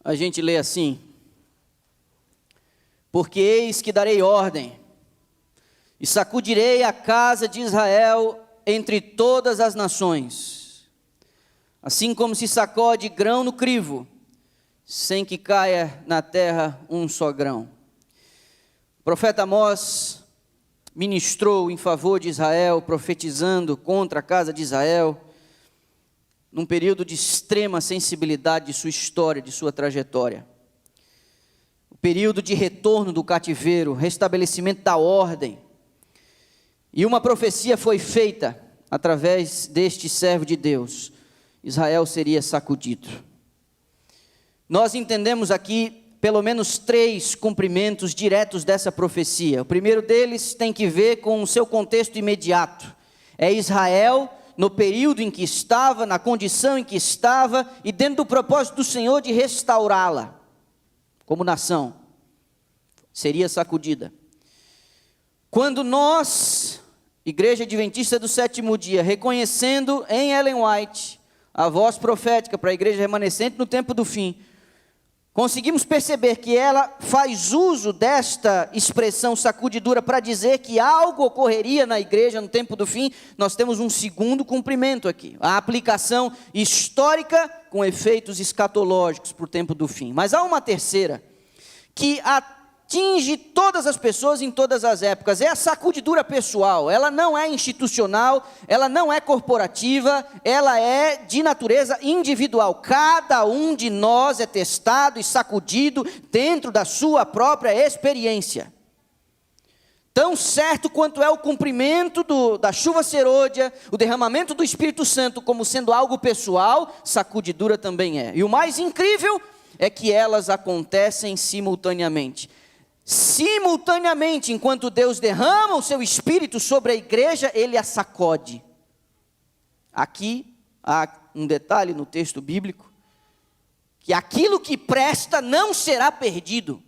a gente lê assim: porque eis que darei ordem, e sacudirei a casa de Israel entre todas as nações, assim como se sacode grão no crivo, sem que caia na terra um só grão. O profeta Amós ministrou em favor de Israel, profetizando contra a casa de Israel, num período de extrema sensibilidade de sua história, de sua trajetória. O período de retorno do cativeiro, restabelecimento da ordem. E uma profecia foi feita através deste servo de Deus: Israel seria sacudido. Nós entendemos aqui pelo menos 3 cumprimentos diretos dessa profecia. O primeiro deles tem que ver com o seu contexto imediato. É Israel no período em que estava, na condição em que estava, e dentro do propósito do Senhor de restaurá-la como nação. Seria sacudida. Quando nós, Igreja Adventista do Sétimo Dia, reconhecendo em Ellen White a voz profética para a igreja remanescente no tempo do fim, conseguimos perceber que ela faz uso desta expressão sacudidura para dizer que algo ocorreria na igreja no tempo do fim. Nós temos um segundo cumprimento aqui, a aplicação histórica com efeitos escatológicos para o tempo do fim. Mas há uma terceira, que atinge todas as pessoas em todas as épocas, é a sacudidura pessoal. Ela não é institucional, ela não é corporativa, ela é de natureza individual. Cada um de nós é testado e sacudido dentro da sua própria experiência. Tão certo quanto é o cumprimento da chuva serôdia, o derramamento do Espírito Santo como sendo algo pessoal, sacudidura também é. E o mais incrível é que elas acontecem simultaneamente. Simultaneamente, enquanto Deus derrama o seu Espírito sobre a igreja, Ele a sacode. Aqui há um detalhe no texto bíblico, que aquilo que presta não será perdido.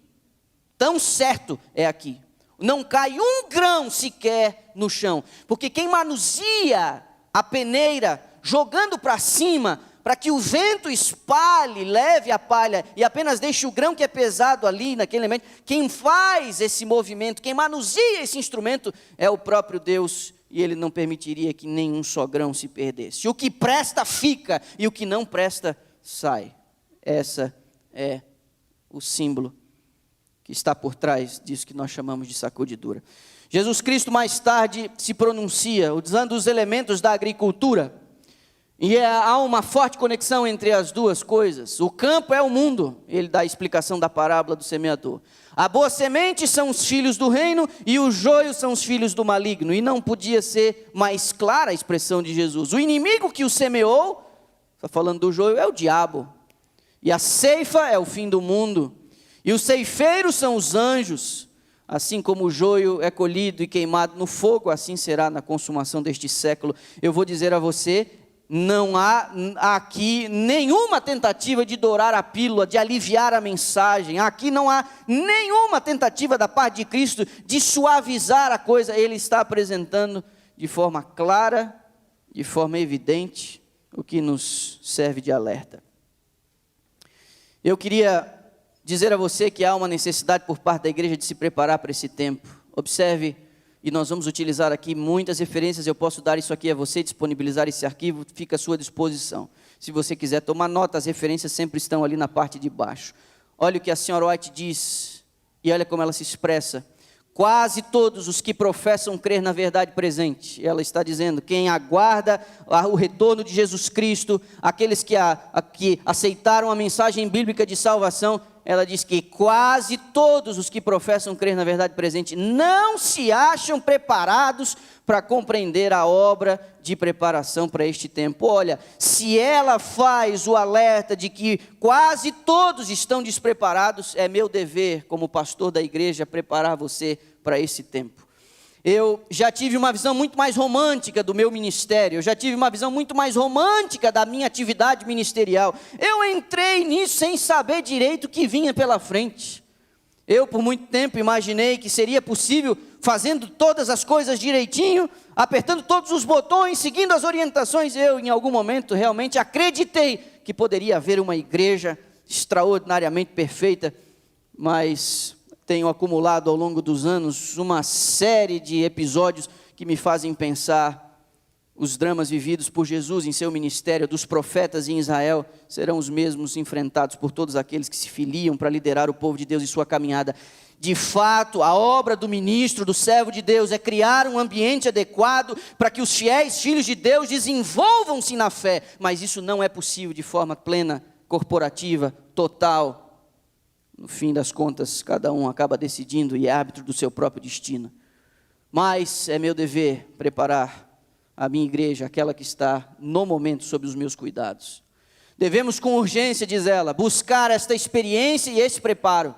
Tão certo é aqui. Não cai um grão sequer no chão, porque quem manuseia a peneira, jogando para cima, para que o vento espalhe, leve a palha e apenas deixe o grão que é pesado ali naquele elemento, quem faz esse movimento, quem manuseia esse instrumento é o próprio Deus, e Ele não permitiria que nenhum só grão se perdesse. O que presta fica, e o que não presta sai. Essa é o símbolo que está por trás disso que nós chamamos de sacudidura. Jesus Cristo mais tarde se pronuncia, usando os elementos da agricultura, e há uma forte conexão entre as duas coisas. O campo é o mundo, ele dá a explicação da parábola do semeador. A boa semente são os filhos do reino, e o joio são os filhos do maligno. E não podia ser mais clara a expressão de Jesus. O inimigo que o semeou, está falando do joio, é o diabo. E a ceifa é o fim do mundo. E os ceifeiros são os anjos. Assim como o joio é colhido e queimado no fogo, assim será na consumação deste século. Eu vou dizer a você, não há aqui nenhuma tentativa de dourar a pílula, de aliviar a mensagem. Aqui não há nenhuma tentativa da parte de Cristo de suavizar a coisa. Ele está apresentando de forma clara, de forma evidente, o que nos serve de alerta. Eu queria dizer a você que há uma necessidade por parte da igreja de se preparar para esse tempo. Observe, e nós vamos utilizar aqui muitas referências. Eu posso dar isso aqui a você, disponibilizar esse arquivo, fica à sua disposição. Se você quiser tomar nota, as referências sempre estão ali na parte de baixo. Olha o que a senhora White diz, e olha como ela se expressa. Quase todos os que professam crer na verdade presente, ela está dizendo, quem aguarda o retorno de Jesus Cristo, aqueles que aceitaram a mensagem bíblica de salvação, ela diz que quase todos os que professam crer na verdade presente não se acham preparados para compreender a obra de preparação para este tempo. Olha, se ela faz o alerta de que quase todos estão despreparados, é meu dever como pastor da igreja preparar você para esse tempo. Eu já tive uma visão muito mais romântica do meu ministério, eu já tive uma visão muito mais romântica da minha atividade ministerial. Eu entrei nisso sem saber direito o que vinha pela frente. Eu, por muito tempo, imaginei que seria possível, fazendo todas as coisas direitinho, apertando todos os botões, seguindo as orientações. Eu, em algum momento, realmente acreditei que poderia haver uma igreja extraordinariamente perfeita, mas tenho acumulado ao longo dos anos uma série de episódios que me fazem pensar os dramas vividos por Jesus em seu ministério, dos profetas em Israel, serão os mesmos enfrentados por todos aqueles que se filiam para liderar o povo de Deus em sua caminhada. De fato, a obra do ministro, do servo de Deus, é criar um ambiente adequado para que os fiéis filhos de Deus desenvolvam-se na fé, mas isso não é possível de forma plena, corporativa, total. No fim das contas, cada um acaba decidindo e é árbitro do seu próprio destino. Mas é meu dever preparar a minha igreja, aquela que está no momento sob os meus cuidados. Devemos com urgência, diz ela, buscar esta experiência e esse preparo,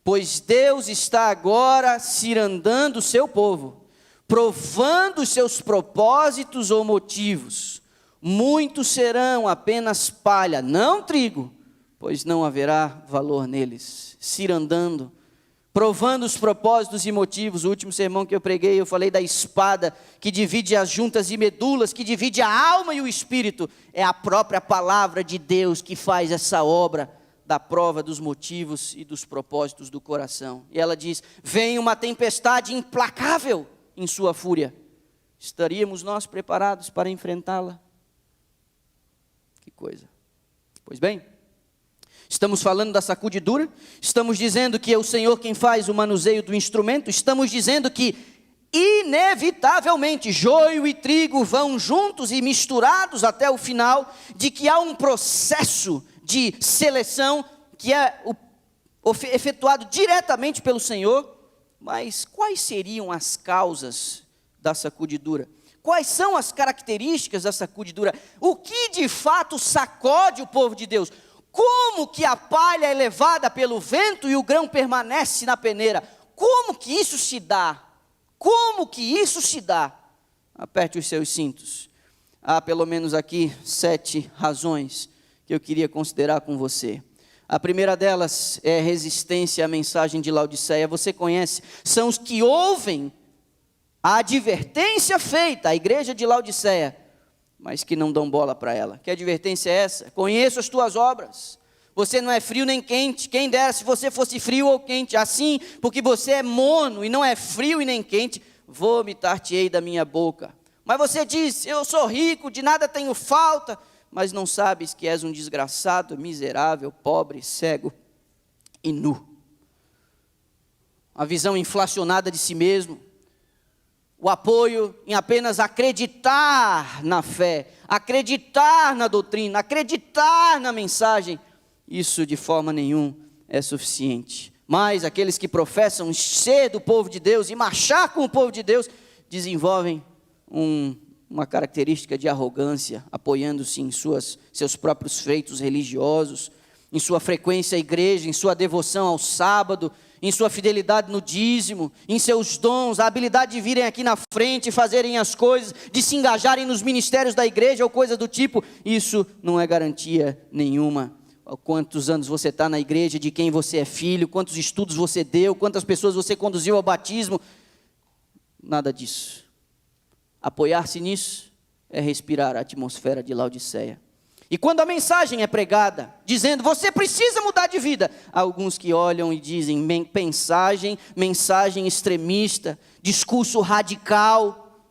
pois Deus está agora cirandando o seu povo, provando os seus propósitos ou motivos. Muitos serão apenas palha, não trigo, pois não haverá valor neles. Cirandando, provando os propósitos e motivos. O último sermão que eu preguei, eu falei da espada que divide as juntas e medulas, que divide a alma e o espírito. É a própria palavra de Deus que faz essa obra da prova dos motivos e dos propósitos do coração. E ela diz: vem uma tempestade implacável em sua fúria. Estaríamos nós preparados para enfrentá-la? Que coisa. Pois bem, estamos falando da sacudidura, estamos dizendo que é o Senhor quem faz o manuseio do instrumento, estamos dizendo que inevitavelmente joio e trigo vão juntos e misturados até o final, de que há um processo de seleção que é efetuado diretamente pelo Senhor. Mas quais seriam as causas da sacudidura? Quais são as características da sacudidura? O que de fato sacode o povo de Deus? Como que a palha é levada pelo vento e o grão permanece na peneira? Como que isso se dá? Como que isso se dá? Aperte os seus cintos. Há pelo menos aqui 7 razões que eu queria considerar com você. A primeira delas é resistência à mensagem de Laodiceia. Você conhece? São os que ouvem a advertência feita à igreja de Laodiceia, mas que não dão bola para ela. Que advertência é essa? Conheço as tuas obras. Você não é frio nem quente. Quem dera se você fosse frio ou quente. Assim, porque você é mono e não é frio e nem quente, vomitar-te-ei da minha boca. Mas você diz: eu sou rico, de nada tenho falta, mas não sabes que és um desgraçado, miserável, pobre, cego e nu. A visão inflacionada de si mesmo, o apoio em apenas acreditar na fé, acreditar na doutrina, acreditar na mensagem, isso de forma nenhuma é suficiente. Mas aqueles que professam ser do povo de Deus e marchar com o povo de Deus, desenvolvem uma característica de arrogância, apoiando-se em seus próprios feitos religiosos, em sua frequência à igreja, em sua devoção ao sábado, em sua fidelidade no dízimo, em seus dons, a habilidade de virem aqui na frente e fazerem as coisas, de se engajarem nos ministérios da igreja ou coisa do tipo. Isso não é garantia nenhuma. Quantos anos você está na igreja, de quem você é filho, quantos estudos você deu, quantas pessoas você conduziu ao batismo, nada disso. Apoiar-se nisso é respirar a atmosfera de Laodiceia. E quando a mensagem é pregada, dizendo: você precisa mudar de vida, há alguns que olham e dizem: mensagem extremista, discurso radical,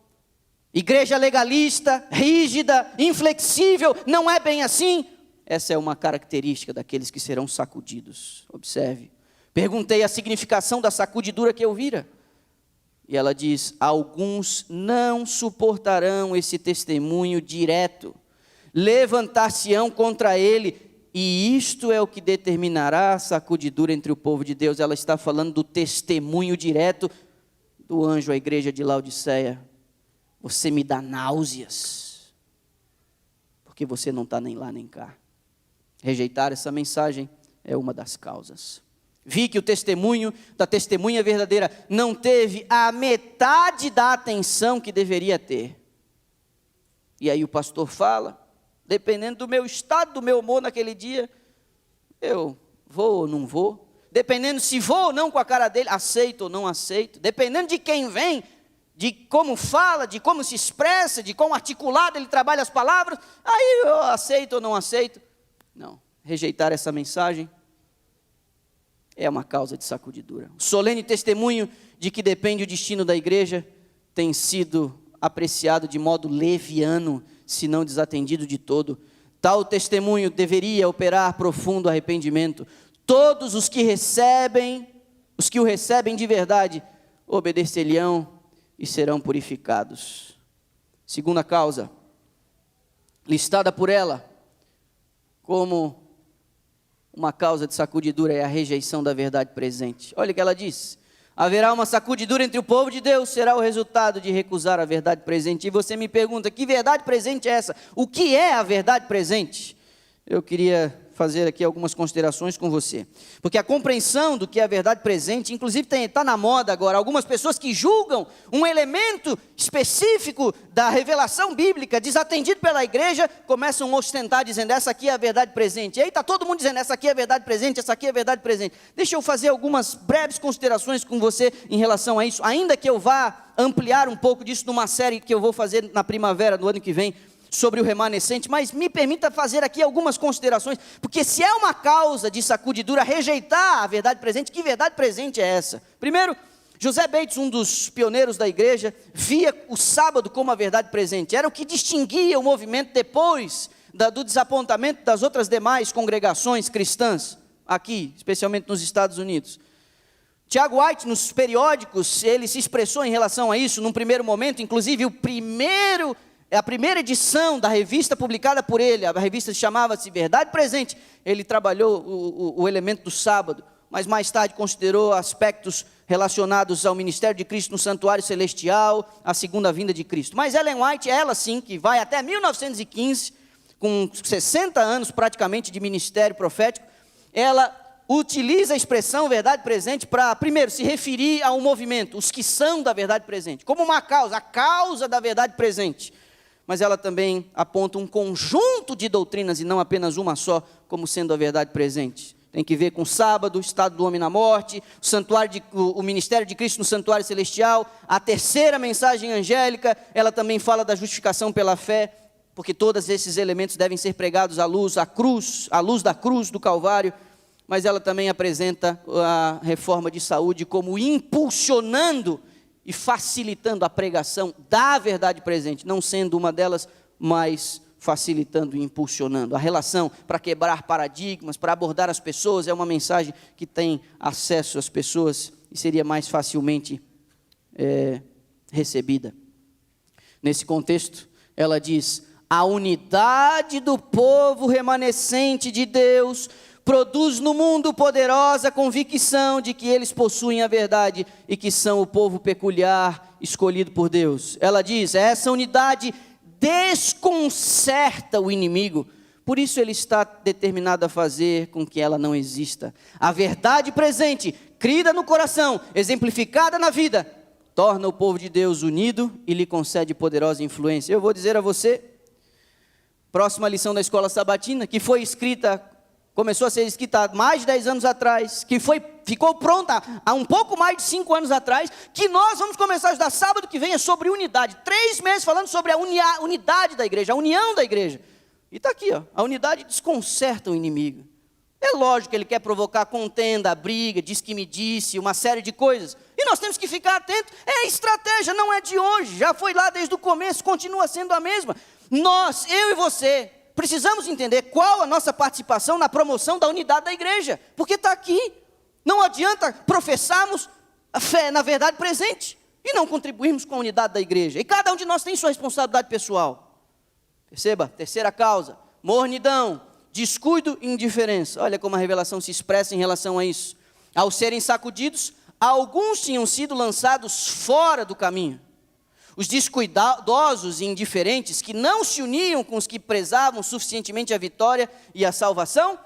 igreja legalista, rígida, inflexível, não é bem assim. Essa é uma característica daqueles que serão sacudidos. Observe. Perguntei a significação da sacudidura que eu vira. E ela diz: alguns não suportarão esse testemunho direto, levantar-se-ão contra ele, e isto é o que determinará a sacudidura entre o povo de Deus. Ela está falando do testemunho direto do anjo à igreja de Laodiceia. Você me dá náuseas, porque você não está nem lá nem cá. Rejeitar essa mensagem é uma das causas. Vi que o testemunho da testemunha verdadeira não teve a metade da atenção que deveria ter. E aí o pastor fala: dependendo do meu estado, do meu humor naquele dia, eu vou ou não vou. Dependendo se vou ou não com a cara dele, aceito ou não aceito. Dependendo de quem vem, de como fala, de como se expressa, de como articulado ele trabalha as palavras, aí eu aceito ou não aceito. Não, rejeitar essa mensagem é uma causa de sacudidura. O solene testemunho de que depende o destino da igreja tem sido apreciado de modo leviano, se não desatendido de todo. Tal testemunho deveria operar profundo arrependimento. Todos os que o recebem de verdade, obedecer-lhe-ão e serão purificados. Segunda causa, listada por ela como uma causa de sacudidura, é a rejeição da verdade presente. Olha o que ela diz: haverá uma sacudidura entre o povo de Deus, será o resultado de recusar a verdade presente. E você me pergunta, que verdade presente é essa? O que é a verdade presente? Eu queria fazer aqui algumas considerações com você, porque a compreensão do que é a verdade presente, inclusive está na moda agora, algumas pessoas que julgam um elemento específico da revelação bíblica, desatendido pela igreja, começam a ostentar dizendo, essa aqui é a verdade presente, e aí está todo mundo dizendo, essa aqui é a verdade presente, essa aqui é a verdade presente. Deixa eu fazer algumas breves considerações com você em relação a isso, ainda que eu vá ampliar um pouco disso numa série que eu vou fazer na primavera do ano que vem, sobre o remanescente, mas me permita fazer aqui algumas considerações, porque se é uma causa de sacudidura rejeitar a verdade presente, que verdade presente é essa? Primeiro, José Bates, um dos pioneiros da igreja, via o sábado como a verdade presente, era o que distinguia o movimento depois do desapontamento das outras demais congregações cristãs, aqui, especialmente nos Estados Unidos. Tiago White, nos periódicos, ele se expressou em relação a isso, num primeiro momento, inclusive a primeira edição da revista publicada por ele, a revista chamava-se Verdade Presente, ele trabalhou o elemento do sábado, mas mais tarde considerou aspectos relacionados ao ministério de Cristo no santuário celestial, a segunda vinda de Cristo. Mas Ellen White, ela sim, que vai até 1915, com 60 anos praticamente de ministério profético, ela utiliza a expressão verdade presente para, primeiro, se referir ao movimento, os que são da verdade presente, como uma causa, a causa da verdade presente. Mas ela também aponta um conjunto de doutrinas, e não apenas uma só, como sendo a verdade presente. Tem que ver com o sábado, o estado do homem na morte, o ministério de Cristo no santuário celestial, a terceira mensagem angélica, ela também fala da justificação pela fé, porque todos esses elementos devem ser pregados à luz da cruz do Calvário, mas ela também apresenta a reforma de saúde como impulsionando e facilitando a pregação da verdade presente, não sendo uma delas, mas facilitando e impulsionando. A relação para quebrar paradigmas, para abordar as pessoas, é uma mensagem que tem acesso às pessoas e seria mais facilmente recebida. Nesse contexto, ela diz, a unidade do povo remanescente de Deus produz no mundo poderosa convicção de que eles possuem a verdade e que são o povo peculiar escolhido por Deus. Ela diz, essa unidade desconcerta o inimigo, por isso ele está determinado a fazer com que ela não exista. A verdade presente, crida no coração, exemplificada na vida, torna o povo de Deus unido e lhe concede poderosa influência. Eu vou dizer a você, próxima lição da escola sabatina, que começou a ser escrita há mais de 10 anos atrás, que ficou pronta há um pouco mais de 5 anos atrás, que nós vamos começar a estudar sábado que vem, é sobre unidade, 3 meses falando sobre a unidade da igreja, a união da igreja, e está aqui, a unidade desconcerta o inimigo, é lógico que ele quer provocar contenda, briga, diz que me disse, uma série de coisas, e nós temos que ficar atentos, é estratégia, não é de hoje, já foi lá desde o começo, continua sendo a mesma, eu e você, precisamos entender qual a nossa participação na promoção da unidade da igreja, porque está aqui. Não adianta professarmos a fé na verdade presente e não contribuirmos com a unidade da igreja. E cada um de nós tem sua responsabilidade pessoal. Perceba, terceira causa, mornidão, descuido e indiferença. Olha como a revelação se expressa em relação a isso. Ao serem sacudidos, alguns tinham sido lançados fora do caminho. Os descuidadosos e indiferentes que não se uniam com os que prezavam suficientemente a vitória e a salvação,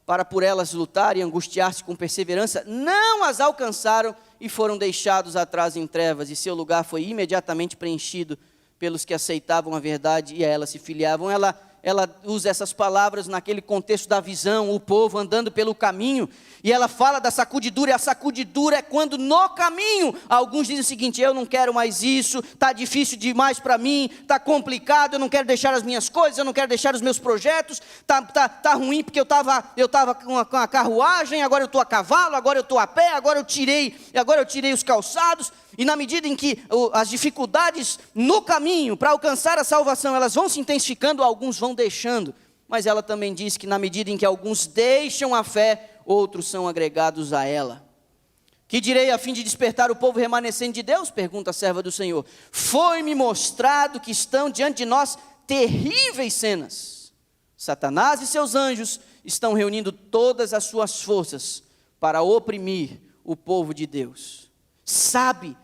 para por elas lutar e angustiar-se com perseverança, não as alcançaram e foram deixados atrás em trevas, e seu lugar foi imediatamente preenchido pelos que aceitavam a verdade e a ela se filiavam. Ela ela usa essas palavras naquele contexto da visão, o povo andando pelo caminho, e ela fala da sacudidura, e a sacudidura é quando no caminho, alguns dizem o seguinte: eu não quero mais isso, está difícil demais para mim, está complicado, eu não quero deixar as minhas coisas, eu não quero deixar os meus projetos, tá ruim porque eu estava com a carruagem, agora eu estou a cavalo, agora eu estou a pé, agora eu tirei os calçados. E na medida em que as dificuldades no caminho para alcançar a salvação, elas vão se intensificando, alguns vão deixando. Mas ela também diz que na medida em que alguns deixam a fé, outros são agregados a ela. Que direi a fim de despertar o povo remanescente de Deus? Pergunta a serva do Senhor. Foi-me mostrado que estão diante de nós terríveis cenas. Satanás e seus anjos estão reunindo todas as suas forças para oprimir o povo de Deus. Sabe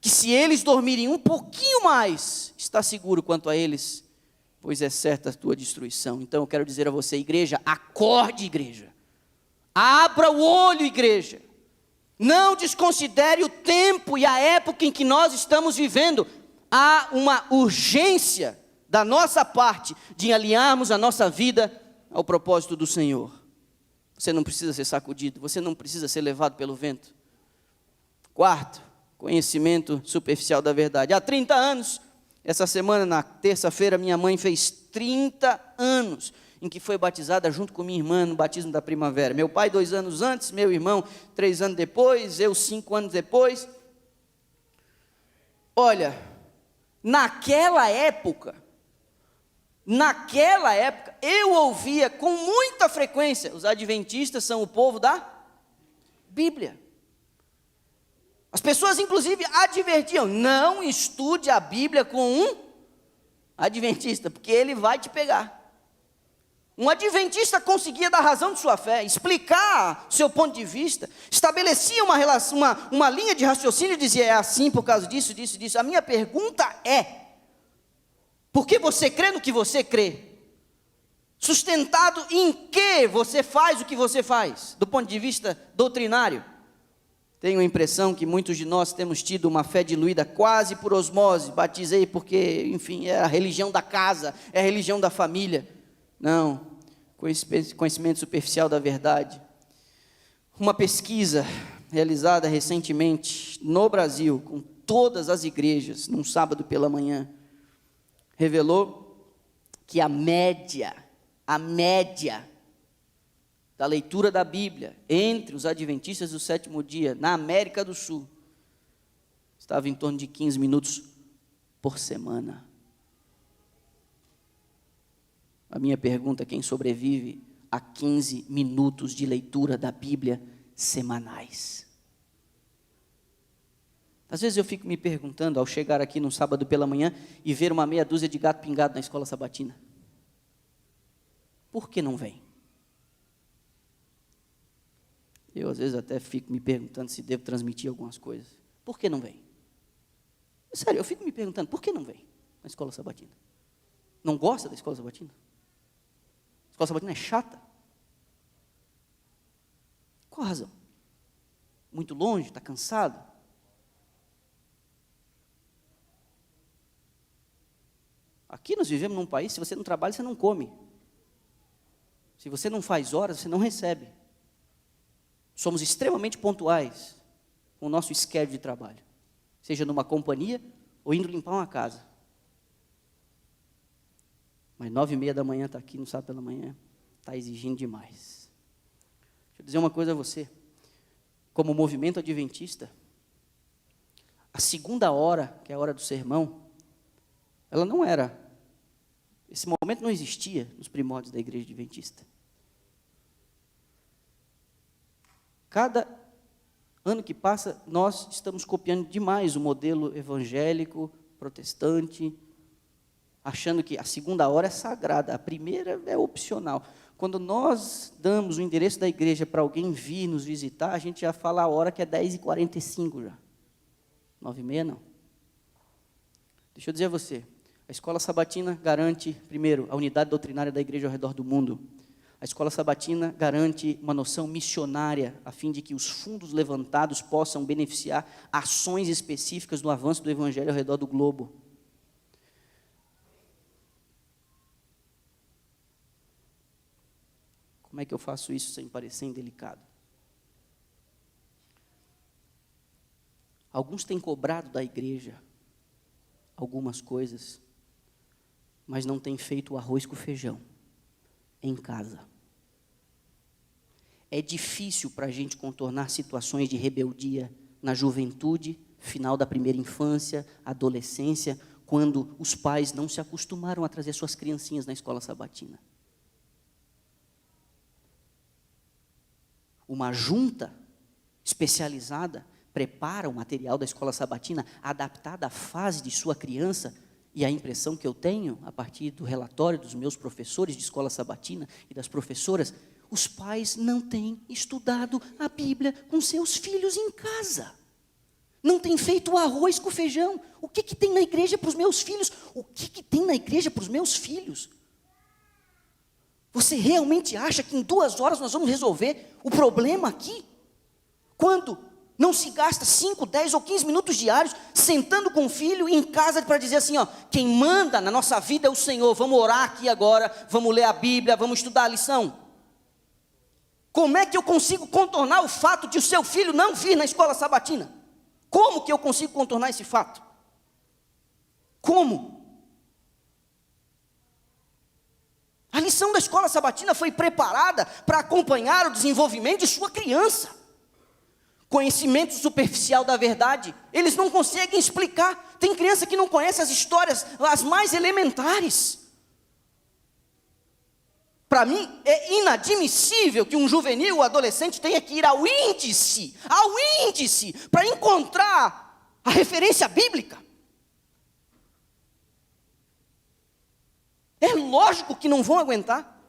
que se eles dormirem um pouquinho mais, está seguro quanto a eles, pois é certa a tua destruição. Então eu quero dizer a você, igreja, acorde, igreja. Abra o olho, igreja. Não desconsidere o tempo e a época em que nós estamos vivendo. Há uma urgência da nossa parte de alinharmos a nossa vida ao propósito do Senhor. Você não precisa ser sacudido, você não precisa ser levado pelo vento. Quarto, conhecimento superficial da verdade. Há 30 anos, essa semana, na terça-feira, minha mãe fez 30 anos em que foi batizada junto com minha irmã no batismo da primavera. Meu pai 2 anos antes, meu irmão 3 anos depois, eu 5 anos depois. Olha, naquela época, eu ouvia com muita frequência, os adventistas são o povo da Bíblia. As pessoas, inclusive, advertiam: não estude a Bíblia com um adventista, porque ele vai te pegar. Um adventista conseguia dar razão de sua fé, explicar seu ponto de vista, estabelecia uma linha de raciocínio e dizia: é assim por causa disso, disso, disso. A minha pergunta é: por que você crê no que você crê? Sustentado em que você faz o que você faz, do ponto de vista doutrinário? Tenho a impressão que muitos de nós temos tido uma fé diluída quase por osmose. Batizei porque, enfim, é a religião da casa, é a religião da família. Não, conhecimento superficial da verdade. Uma pesquisa realizada recentemente no Brasil, com todas as igrejas, num sábado pela manhã, revelou que a média da leitura da Bíblia entre os adventistas do sétimo dia, na América do Sul, estava em torno de 15 minutos por semana. A minha pergunta é: quem sobrevive a 15 minutos de leitura da Bíblia semanais? Às vezes eu fico me perguntando, ao chegar aqui no sábado pela manhã e ver uma meia dúzia de gato pingado na escola sabatina, por que não vem? Eu às vezes até fico me perguntando se devo transmitir algumas coisas. Por que não vem? Sério, eu fico me perguntando, por que não vem na escola sabatina? Não gosta da escola sabatina? A escola sabatina é chata? Qual a razão? Muito longe, está cansado? Aqui nós vivemos num país, se você não trabalha, você não come. Se você não faz horas, você não recebe. Somos extremamente pontuais com o nosso schedule de trabalho, seja numa companhia ou indo limpar uma casa. Mas 9h30 da manhã está aqui, no sábado pela manhã, está exigindo demais. Deixa eu dizer uma coisa a você, como movimento adventista, a segunda hora, que é a hora do sermão, ela não era, esse momento não existia nos primórdios da igreja adventista. Cada ano que passa, nós estamos copiando demais o modelo evangélico, protestante, achando que a segunda hora é sagrada, a primeira é opcional. Quando nós damos o endereço da igreja para alguém vir nos visitar, a gente já fala a hora que é 10h45 já. 9h30 não. Deixa eu dizer a você, a escola sabatina garante, primeiro, a unidade doutrinária da igreja ao redor do mundo. A escola sabatina garante uma noção missionária, a fim de que os fundos levantados possam beneficiar ações específicas no avanço do evangelho ao redor do globo. Como é que eu faço isso sem parecer indelicado? Alguns têm cobrado da igreja algumas coisas, mas não têm feito o arroz com feijão em casa. É difícil para a gente contornar situações de rebeldia na juventude, final da primeira infância, adolescência, quando os pais não se acostumaram a trazer suas criancinhas na escola sabatina. Uma junta especializada prepara o material da escola sabatina adaptado à fase de sua criança, e a impressão que eu tenho, a partir do relatório dos meus professores de escola sabatina e das professoras, os pais não têm estudado a Bíblia com seus filhos em casa. Não têm feito o arroz com feijão. O que tem na igreja para os meus filhos? O que tem na igreja para os meus filhos? Você realmente acha que em 2 horas nós vamos resolver o problema aqui? Quando não se gasta 5, 10 ou 15 minutos diários sentando com o filho em casa para dizer assim, ó, quem manda na nossa vida é o Senhor, vamos orar aqui agora, vamos ler a Bíblia, vamos estudar a lição. Como é que eu consigo contornar o fato de o seu filho não vir na escola sabatina? Como que eu consigo contornar esse fato? Como? A lição da escola sabatina foi preparada para acompanhar o desenvolvimento de sua criança. Conhecimento superficial da verdade, eles não conseguem explicar. Tem criança que não conhece as histórias, as mais elementares. Para mim, é inadmissível que um juvenil ou adolescente tenha que ir ao índice, para encontrar a referência bíblica. É lógico que não vão aguentar.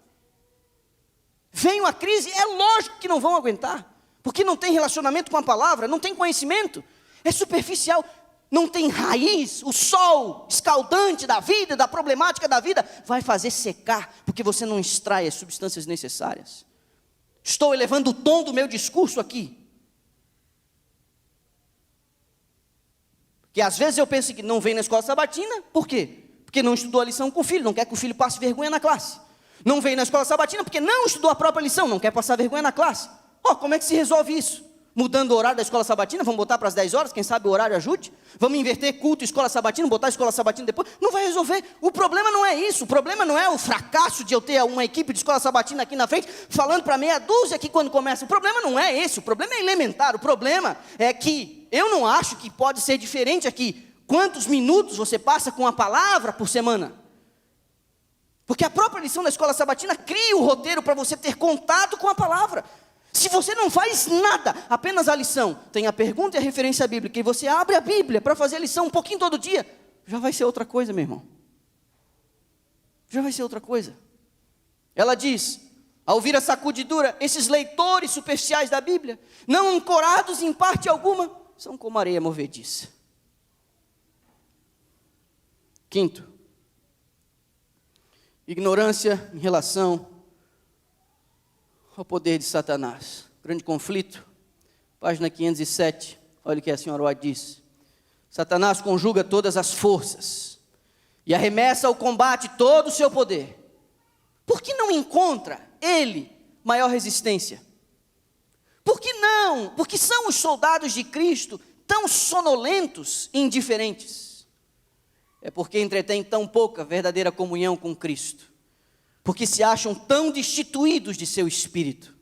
Vem uma crise, é lógico que não vão aguentar. Porque não tem relacionamento com a palavra, não tem conhecimento, é superficial, não tem raiz. O sol escaldante da vida, da problemática da vida, vai fazer secar, porque você não extrai as substâncias necessárias. Estou elevando o tom do meu discurso aqui. Porque às vezes eu penso que não vem na escola sabatina, por quê? Porque não estudou a lição com o filho, não quer que o filho passe vergonha na classe. Não vem na escola sabatina porque não estudou a própria lição, não quer passar vergonha na classe. Como é que se resolve isso? Mudando o horário da escola sabatina, vamos botar para as 10 horas, quem sabe o horário ajude? Vamos inverter culto e escola sabatina, botar a escola sabatina depois? Não vai resolver. O problema não é isso, o problema não é o fracasso de eu ter uma equipe de escola sabatina aqui na frente, falando para meia dúzia aqui quando começa. O problema não é esse, o problema é elementar. O problema é que eu não acho que pode ser diferente aqui. Quantos minutos você passa com a palavra por semana? Porque a própria lição da escola sabatina cria o roteiro para você ter contato com a palavra. Se você não faz nada, apenas a lição, tem a pergunta e a referência bíblica, e você abre a Bíblia para fazer a lição um pouquinho todo dia, já vai ser outra coisa, meu irmão. Já vai ser outra coisa. Ela diz, ao ouvir a sacudidura, esses leitores superficiais da Bíblia, não ancorados em parte alguma, são como areia movediça. Quinto, ignorância em relação ao poder de Satanás. Grande conflito, página 507, olha o que a senhora White diz. Satanás conjuga todas as forças e arremessa ao combate todo o seu poder. Por que não encontra ele maior resistência? Por que não? Porque são os soldados de Cristo tão sonolentos e indiferentes. É porque entretêm tão pouca verdadeira comunhão com Cristo. Porque se acham tão destituídos de seu espírito.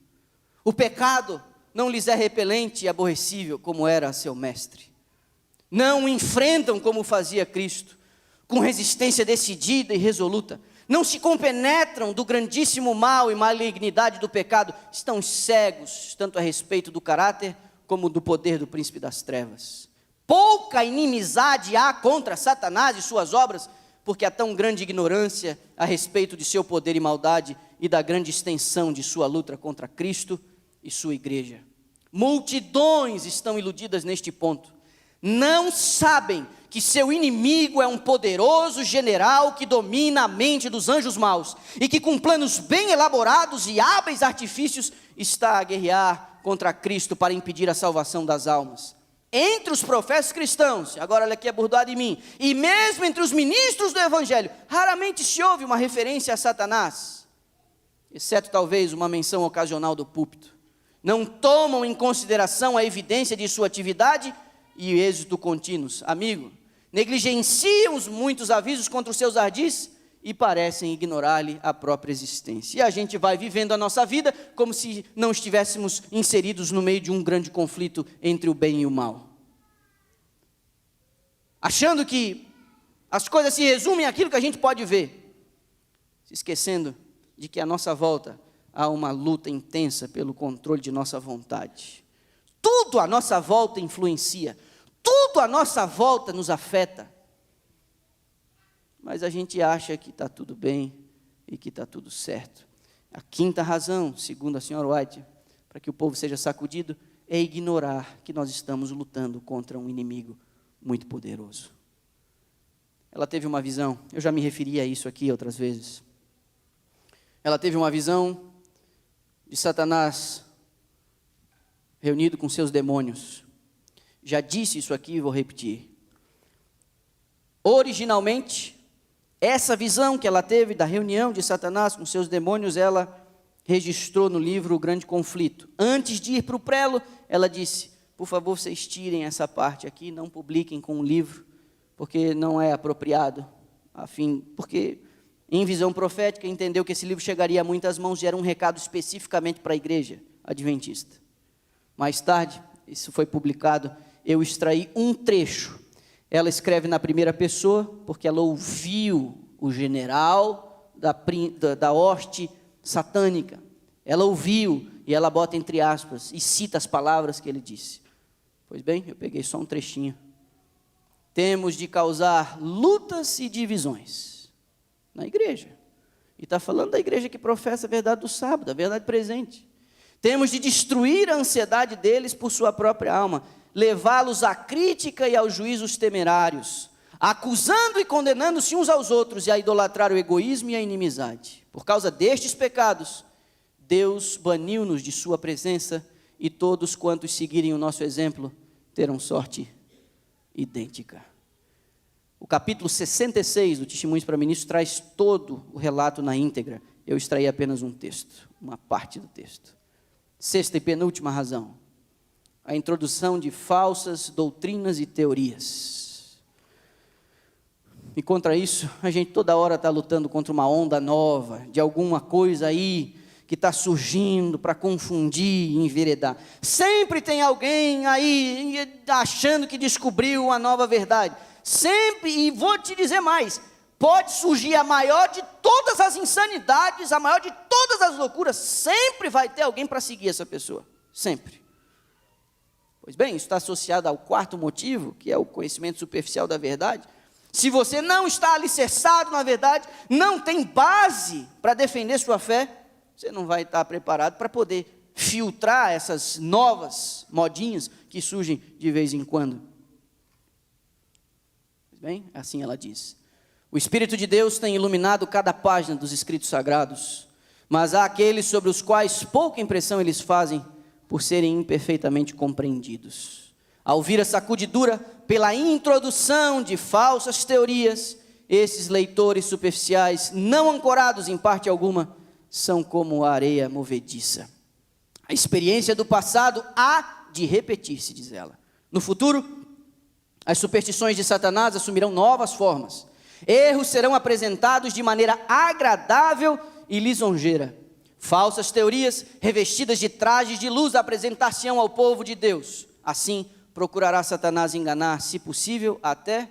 O pecado não lhes é repelente e aborrecível como era seu mestre. Não o enfrentam como fazia Cristo, com resistência decidida e resoluta. Não se compenetram do grandíssimo mal e malignidade do pecado. Estão cegos, tanto a respeito do caráter como do poder do príncipe das trevas. Pouca inimizade há contra Satanás e suas obras, porque há tão grande ignorância a respeito de seu poder e maldade e da grande extensão de sua luta contra Cristo e sua igreja. Multidões estão iludidas neste ponto. Não sabem que seu inimigo é um poderoso general que domina a mente dos anjos maus e que com planos bem elaborados e hábeis artifícios está a guerrear contra Cristo para impedir a salvação das almas. Entre os profetas cristãos, agora olha aqui a burdoada em mim, e mesmo entre os ministros do Evangelho, raramente se ouve uma referência a Satanás. exceto talvez uma menção ocasional do púlpito. Não tomam em consideração a evidência de sua atividade e êxito contínuos. Amigo, negligenciam os muitos avisos contra os seus ardis e parecem ignorar-lhe a própria existência. E a gente vai vivendo a nossa vida como se não estivéssemos inseridos no meio de um grande conflito entre o bem e o mal. Achando que as coisas se resumem àquilo que a gente pode ver, se esquecendo de que à nossa volta há uma luta intensa pelo controle de nossa vontade. Tudo à nossa volta influencia, tudo à nossa volta nos afeta. Mas a gente acha que está tudo bem e que está tudo certo. A quinta razão, segundo a senhora White, para que o povo seja sacudido, é ignorar que nós estamos lutando contra um inimigo muito poderoso. Ela teve uma visão, eu já me referi a isso aqui outras vezes. Ela teve uma visão de Satanás reunido com seus demônios. Já disse isso aqui e vou repetir. Originalmente, essa visão que ela teve da reunião de Satanás com seus demônios, ela registrou no livro O Grande Conflito. Antes de ir para o prelo, ela disse: por favor, vocês tirem essa parte aqui, não publiquem com o livro, porque não é apropriado, porque em visão profética entendeu que esse livro chegaria a muitas mãos e era um recado especificamente para a igreja adventista. Mais tarde, isso foi publicado, eu extraí um trecho. Ela escreve na primeira pessoa, porque ela ouviu o general da hoste satânica. Ela ouviu, e ela bota entre aspas, e cita as palavras que ele disse. Pois bem, eu peguei só um trechinho. Temos de causar lutas e divisões na igreja. E está falando da igreja que professa a verdade do sábado, a verdade presente. Temos de destruir a ansiedade deles por sua própria alma, levá-los à crítica e aos juízos temerários, acusando e condenando-se uns aos outros e a idolatrar o egoísmo e a inimizade. Por causa destes pecados, Deus baniu-nos de sua presença e todos quantos seguirem o nosso exemplo terão sorte idêntica. O capítulo 66 do Testemunhos para Ministros traz todo o relato na íntegra. Eu extraí apenas um texto, uma parte do texto. Sexta e penúltima razão. A introdução de falsas doutrinas e teorias. E contra isso, a gente toda hora está lutando contra uma onda nova, de alguma coisa aí, que está surgindo para confundir e enveredar. Sempre tem alguém aí, achando que descobriu uma nova verdade. Sempre, e vou te dizer mais, pode surgir a maior de todas as insanidades, a maior de todas as loucuras, sempre vai ter alguém para seguir essa pessoa, sempre. Pois bem, isso está associado ao quarto motivo, que é o conhecimento superficial da verdade. Se você não está alicerçado na verdade, não tem base para defender sua fé, você não vai estar preparado para poder filtrar essas novas modinhas que surgem de vez em quando. Pois bem, assim ela diz. O Espírito de Deus tem iluminado cada página dos escritos sagrados, mas há aqueles sobre os quais pouca impressão eles fazem, por serem imperfeitamente compreendidos. Ao ouvir a sacudidura pela introdução de falsas teorias, esses leitores superficiais, não ancorados em parte alguma, são como a areia movediça. A experiência do passado há de repetir-se, diz ela. No futuro, as superstições de Satanás assumirão novas formas. Erros serão apresentados de maneira agradável e lisonjeira. Falsas teorias, revestidas de trajes de luz, apresentar-se-ão ao povo de Deus. Assim, procurará Satanás enganar, se possível, até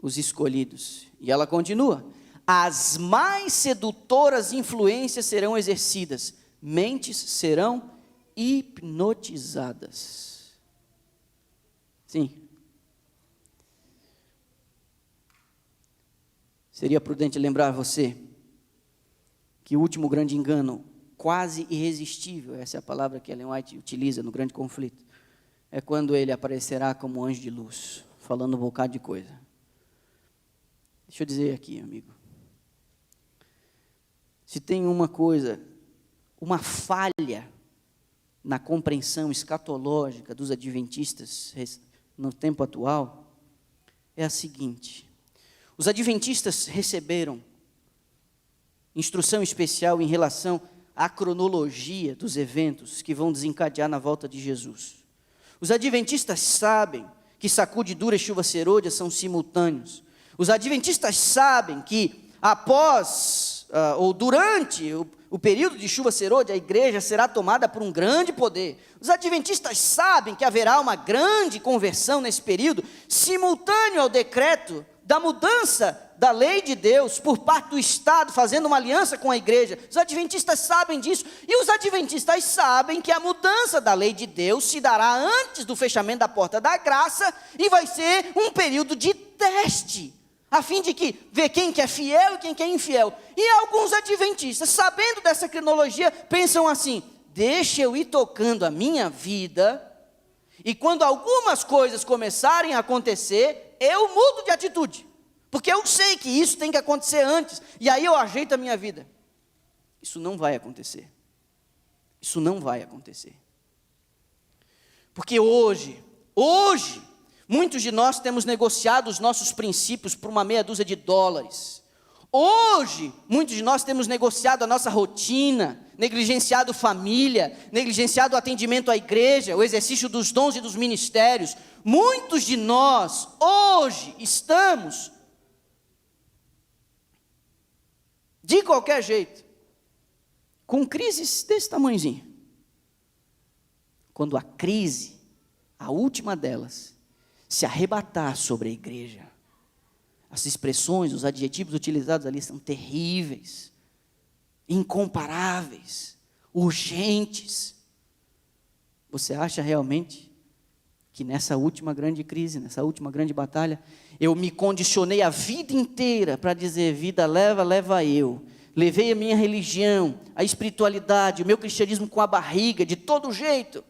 os escolhidos. E ela continua: as mais sedutoras influências serão exercidas, mentes serão hipnotizadas. Sim. Seria prudente lembrar você que o último grande engano, quase irresistível, essa é a palavra que Ellen White utiliza no Grande Conflito, é quando ele aparecerá como anjo de luz, falando um bocado de coisa. Deixa eu dizer aqui, amigo, se tem uma coisa, uma falha na compreensão escatológica dos adventistas no tempo atual, é a seguinte: os adventistas receberam instrução especial em relação a cronologia dos eventos que vão desencadear na volta de Jesus. Os adventistas sabem que sacudidura e chuva serôdia são simultâneos. Os adventistas sabem que após ou durante o período de chuva serôdia, a igreja será tomada por um grande poder. Os adventistas sabem que haverá uma grande conversão nesse período, simultâneo ao decreto da mudança da lei de Deus por parte do Estado, fazendo uma aliança com a igreja. Os adventistas sabem disso, e os adventistas sabem que a mudança da lei de Deus se dará antes do fechamento da porta da graça, e vai ser um período de teste, a fim de ver quem que é fiel e quem que é infiel. E alguns adventistas, sabendo dessa cronologia, pensam assim: deixa eu ir tocando a minha vida, e quando algumas coisas começarem a acontecer, eu mudo de atitude, porque eu sei que isso tem que acontecer antes, e aí eu ajeito a minha vida. Isso não vai acontecer. Isso não vai acontecer. Porque hoje, muitos de nós temos negociado os nossos princípios por uma meia dúzia de dólares. Hoje, muitos de nós temos negociado a nossa rotina, negligenciado família, negligenciado o atendimento à igreja, o exercício dos dons e dos ministérios. Muitos de nós, hoje, estamos, de qualquer jeito, com crises desse tamanhozinho. Quando a crise, a última delas, se arrebatar sobre a igreja, as expressões, os adjetivos utilizados ali são terríveis, incomparáveis, urgentes. Você acha realmente que nessa última grande crise, nessa última grande batalha, eu me condicionei a vida inteira para dizer: vida leva, leva eu. Levei a minha religião, a espiritualidade, o meu cristianismo com a barriga, de todo jeito,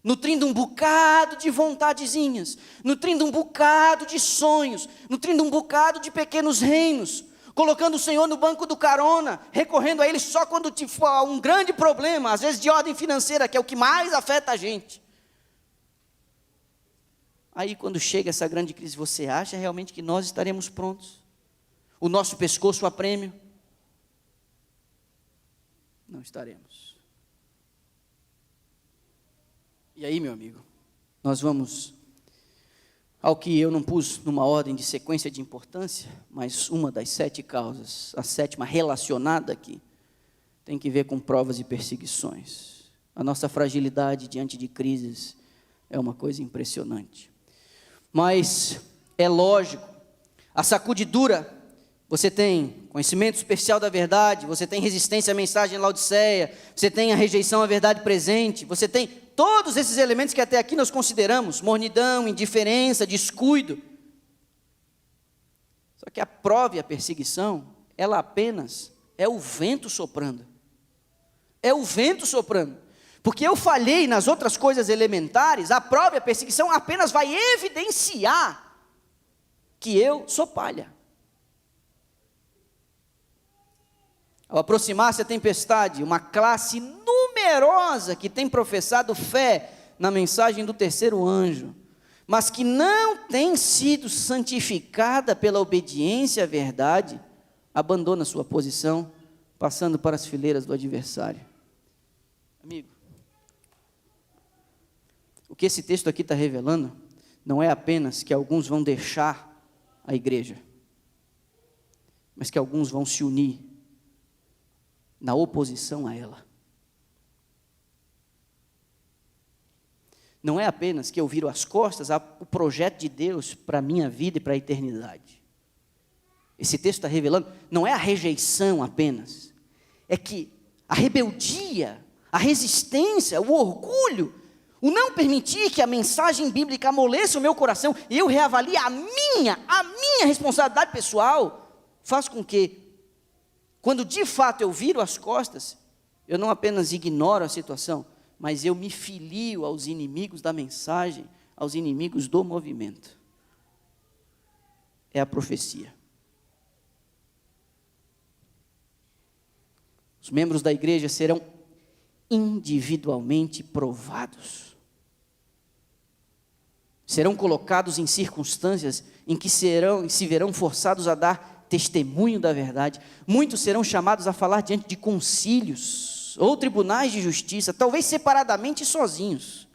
nutrindo um bocado de vontadezinhas, nutrindo um bocado de sonhos, nutrindo um bocado de pequenos reinos, colocando o Senhor no banco do carona, recorrendo a Ele só quando for um grande problema, às vezes de ordem financeira, que é o que mais afeta a gente. Aí quando chega essa grande crise, você acha realmente que nós estaremos prontos? O nosso pescoço a prêmio? Não estaremos. E aí, meu amigo, nós vamos ao que eu não pus numa ordem de sequência de importância, mas uma das 7 causas, a 7ª relacionada aqui, tem que ver com provas e perseguições. A nossa fragilidade diante de crises é uma coisa impressionante. Mas é lógico, a sacudidura, você tem conhecimento especial da verdade, você tem resistência à mensagem Laodiceia, você tem a rejeição à verdade presente, você tem todos esses elementos que até aqui nós consideramos: mornidão, indiferença, descuido. Só que a prova e a perseguição, ela apenas é o vento soprando. É o vento soprando. Porque eu falhei nas outras coisas elementares, a prova e a perseguição apenas vai evidenciar que eu sou palha. Ao aproximar-se a tempestade, uma classe numerosa que tem professado fé na mensagem do terceiro anjo, mas que não tem sido santificada pela obediência à verdade, abandona sua posição, passando para as fileiras do adversário. Amigo, o que esse texto aqui está revelando não é apenas que alguns vão deixar a igreja, mas que alguns vão se unir na oposição a ela. Não é apenas que eu viro as costas ao projeto de Deus para a minha vida e para a eternidade. Esse texto está revelando, não é a rejeição apenas, é que a rebeldia, a resistência, o orgulho, o não permitir que a mensagem bíblica amoleça o meu coração e eu reavalie a minha responsabilidade pessoal, faz com que, quando de fato eu viro as costas, eu não apenas ignoro a situação, mas eu me filio aos inimigos da mensagem, aos inimigos do movimento. É a profecia. Os membros da igreja serão individualmente provados. Serão colocados em circunstâncias em que se verão forçados a dar testemunho da verdade. Muitos serão chamados a falar diante de concílios ou tribunais de justiça, talvez separadamente e sozinhos.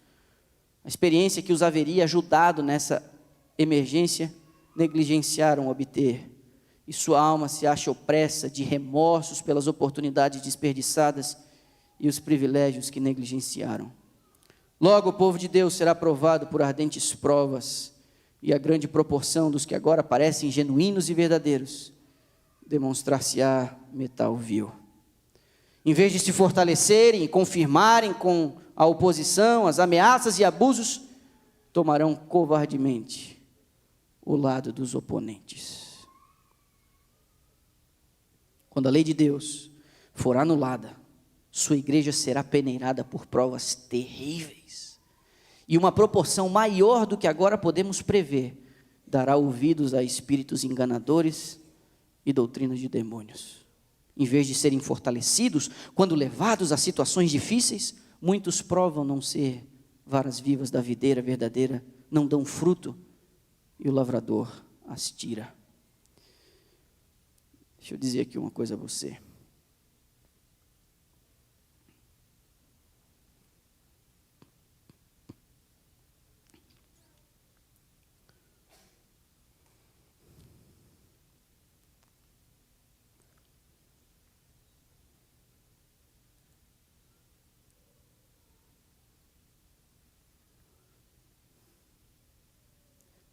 A experiência que os haveria ajudado nessa emergência, negligenciaram obter, e sua alma se acha opressa de remorsos pelas oportunidades desperdiçadas e os privilégios que negligenciaram. Logo o povo de Deus será provado por ardentes provas, e a grande proporção dos que agora parecem genuínos e verdadeiros demonstrar-se-á metal vil. Em vez de se fortalecerem e confirmarem com a oposição, as ameaças e abusos, tomarão covardemente o lado dos oponentes. Quando a lei de Deus for anulada, sua igreja será peneirada por provas terríveis, e uma proporção maior do que agora podemos prever, dará ouvidos a espíritos enganadores e doutrinas de demônios. Em vez de serem fortalecidos, quando levados a situações difíceis, muitos provam não ser varas vivas da videira verdadeira, não dão fruto, e o lavrador as tira. Deixa eu dizer aqui uma coisa a você.